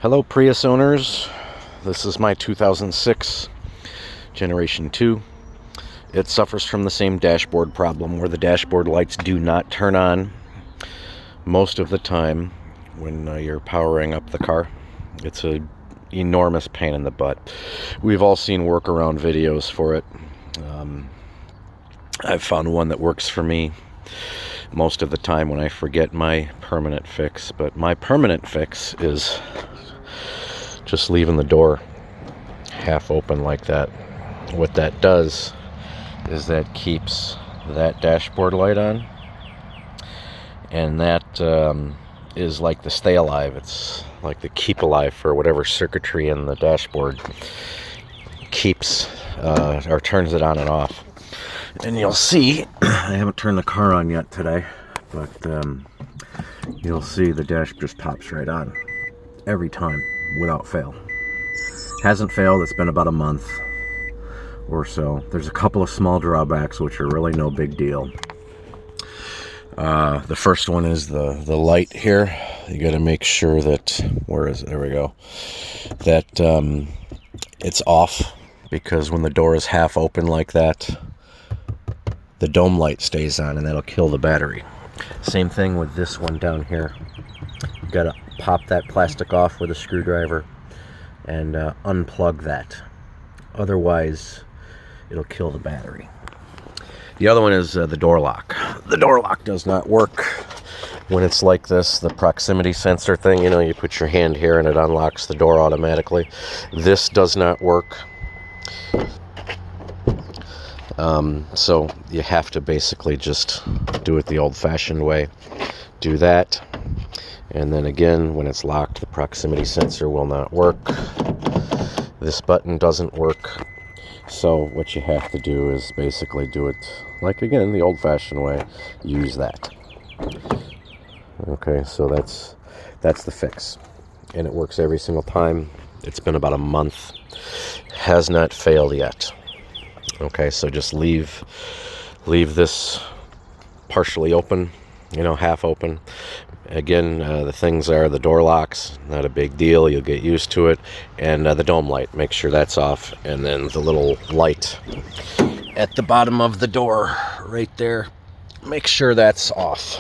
Hello Prius owners, this is my 2006 Generation 2. It suffers from the same dashboard problem where the dashboard lights do not turn on most of the time when you're powering up the car. It's an enormous pain in the butt. We've all seen workaround videos for it. I've found one that works for me most of the time when I forget my permanent fix, but my permanent fix is just leaving the door half open like that. What that does is that keeps that dashboard light on, and that is like the stay alive. It's like the keep alive for whatever circuitry in the dashboard keeps or turns it on and off. And you'll see, I haven't turned the car on yet today, but you'll see the dash just pops right on every time without fail. Hasn't failed. It's been about a month or so. There's a couple of small drawbacks which are really no big deal. The first one is the light here. You got to make sure that, where is it? There we go. That it's off, because when the door is half open like that, the dome light stays on and that'll kill the battery. Same thing with this one down here. You got to pop that plastic off with a screwdriver and unplug that. Otherwise, it'll kill the battery. The other one is the door lock. The door lock does not work when it's like this, the proximity sensor thing. You know, you put your hand here and it unlocks the door automatically. This does not work. So you have to basically just do it the old-fashioned way. Do that, and then again, when it's locked, the proximity sensor will not work. This button doesn't work. So what you have to do is basically do it like, again, the old-fashioned way. Use that. Okay, so that's the fix, and it works every single time. It's been about a month. Has not failed yet. Okay, so just leave this partially open, you know, half open. Again, the things are the door locks, not a big deal, you'll get used to it, and the dome light, make sure that's off, and then the little light at the bottom of the door right there, make sure that's off.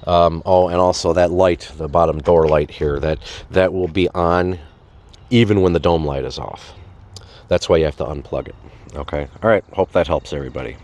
Oh, and also that light, the bottom door light here, that will be on even when the dome light is off. That's why you have to unplug it. Okay, all right, hope that helps everybody.